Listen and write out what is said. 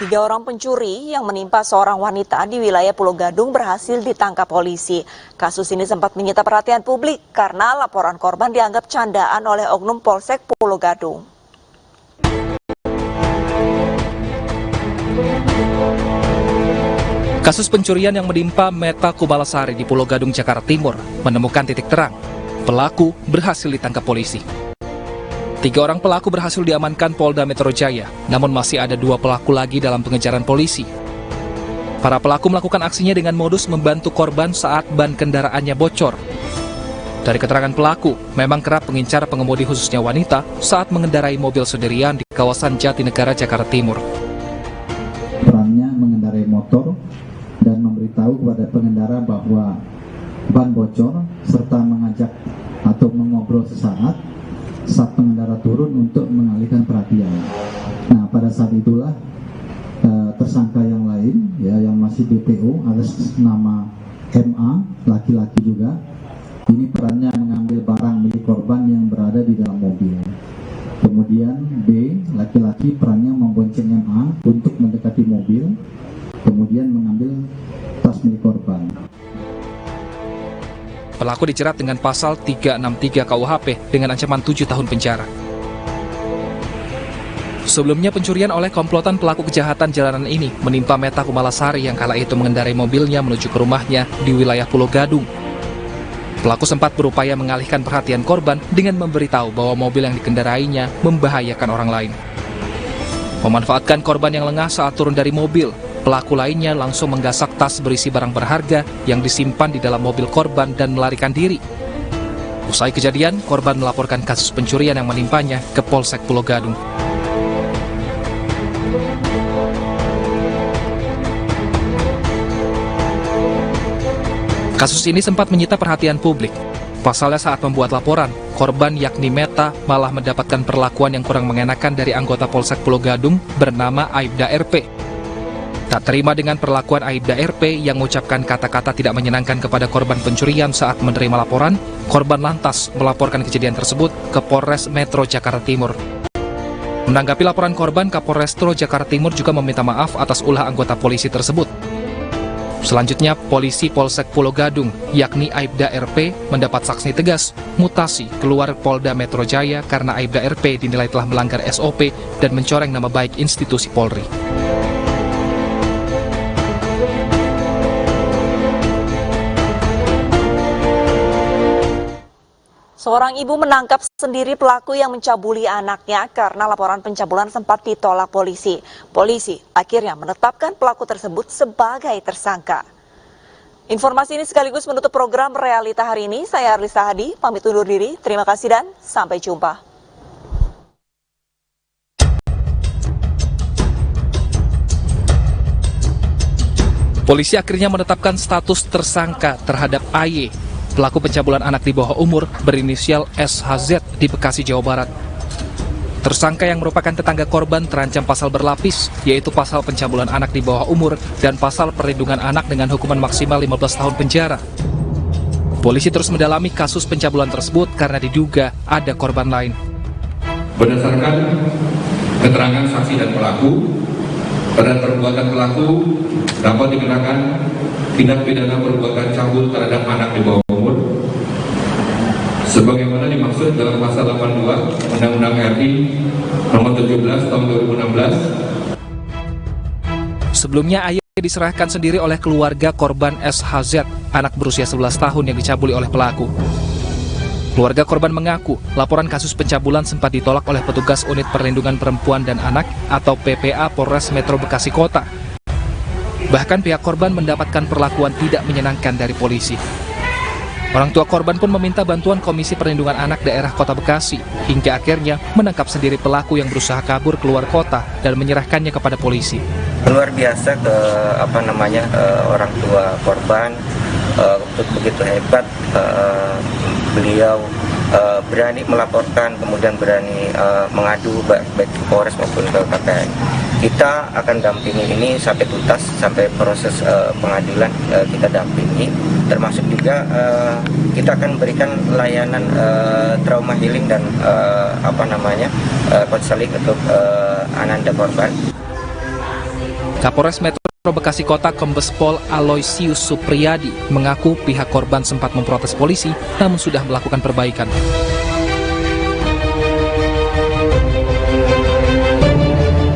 Tiga orang pencuri yang menimpa seorang wanita di wilayah Pulau Gadung berhasil ditangkap polisi. Kasus ini sempat menyita perhatian publik karena laporan korban dianggap candaan oleh oknum Polsek Pulau Gadung. Kasus pencurian yang menimpa Meta Kumalasari di Pulau Gadung, Jakarta Timur menemukan titik terang. Pelaku berhasil ditangkap polisi. Tiga orang pelaku berhasil diamankan Polda Metro Jaya, namun masih ada dua pelaku lagi dalam pengejaran polisi. Para pelaku melakukan aksinya dengan modus membantu korban saat ban kendaraannya bocor. Dari keterangan pelaku, memang kerap mengincar pengemudi khususnya wanita saat mengendarai mobil sendirian di kawasan Jatinegara, Jakarta Timur. Perannya mengendarai motor dan memberitahu kepada pengendara bahwa ban bocor serta mengajak atau mengobrol sesaat saat pengendara turun untuk mengalihkan perhatian. Nah, pada saat itulah tersangka yang lain ya yang masih DPO atas nama MA, laki-laki juga, ini perannya mengambil barang milik korban yang berada di dalam mobil. Kemudian B, laki-laki, perannya membonceng MA untuk mendekati mobil, kemudian mengambil tas milik korban. Pelaku dijerat dengan pasal 363 KUHP dengan ancaman 7 tahun penjara. Sebelumnya pencurian oleh komplotan pelaku kejahatan jalanan ini menimpa Meta Kumalasari yang kala itu mengendarai mobilnya menuju ke rumahnya di wilayah Pulau Gadung. Pelaku sempat berupaya mengalihkan perhatian korban dengan memberitahu bahwa mobil yang dikendarainya membahayakan orang lain. Memanfaatkan korban yang lengah saat turun dari mobil, pelaku lainnya langsung menggasak tas berisi barang berharga yang disimpan di dalam mobil korban dan melarikan diri. Usai kejadian, korban melaporkan kasus pencurian yang menimpanya ke Polsek Pulau Gadung. Kasus ini sempat menyita perhatian publik. Pasalnya saat membuat laporan, korban yakni Meta malah mendapatkan perlakuan yang kurang mengenakan dari anggota Polsek Pulau Gadung bernama Aibda RP. Tak terima dengan perlakuan Aibda RP yang mengucapkan kata-kata tidak menyenangkan kepada korban pencurian saat menerima laporan, korban lantas melaporkan kejadian tersebut ke Polres Metro Jakarta Timur. Menanggapi laporan korban, Kapolres Metro Jakarta Timur juga meminta maaf atas ulah anggota polisi tersebut. Selanjutnya, polisi Polsek Pulau Gadung, yakni Aibda RP, mendapat sanksi tegas, mutasi keluar Polda Metro Jaya karena Aibda RP dinilai telah melanggar SOP dan mencoreng nama baik institusi Polri. Seorang ibu menangkap sendiri pelaku yang mencabuli anaknya karena laporan pencabulan sempat ditolak polisi. Polisi akhirnya menetapkan pelaku tersebut sebagai tersangka. Informasi ini sekaligus menutup program Realita hari ini. Saya Arlisa Hadi, pamit undur diri. Terima kasih dan sampai jumpa. Polisi akhirnya menetapkan status tersangka terhadap AY, pelaku pencabulan anak di bawah umur berinisial SHZ di Bekasi, Jawa Barat. Tersangka yang merupakan tetangga korban terancam pasal berlapis, yaitu pasal pencabulan anak di bawah umur dan pasal perlindungan anak dengan hukuman maksimal 15 tahun penjara. Polisi terus mendalami kasus pencabulan tersebut karena diduga ada korban lain. Berdasarkan keterangan saksi dan pelaku, pada perbuatan pelaku dapat dikenakan tindak pidana perbuatan cabul terhadap anak di bawah umur sebagaimana dimaksud dalam pasal 82 Undang-Undang RI nomor 17 tahun 2016. Sebelumnya AY diserahkan sendiri oleh keluarga korban SHZ, anak berusia 11 tahun yang dicabuli oleh pelaku. Keluarga korban mengaku laporan kasus pencabulan sempat ditolak oleh petugas Unit Perlindungan Perempuan dan Anak atau PPA Polres Metro Bekasi Kota. Bahkan pihak korban mendapatkan perlakuan tidak menyenangkan dari polisi. Orang tua korban pun meminta bantuan Komisi Perlindungan Anak Daerah Kota Bekasi, hingga akhirnya menangkap sendiri pelaku yang berusaha kabur keluar kota dan menyerahkannya kepada polisi. Luar biasa orang tua korban begitu hebat, beliau berani melaporkan, kemudian berani mengadu baik ke Polres maupun ke KPN. Kita akan dampingi ini sampai tuntas, sampai proses pengadilan kita dampingi, termasuk juga kita akan berikan layanan trauma healing dan konseling untuk ananda korban. Kapolres Metro Bekasi Kota Kombes Pol Aloysius Supriyadi mengaku pihak korban sempat memprotes polisi namun sudah melakukan perbaikan.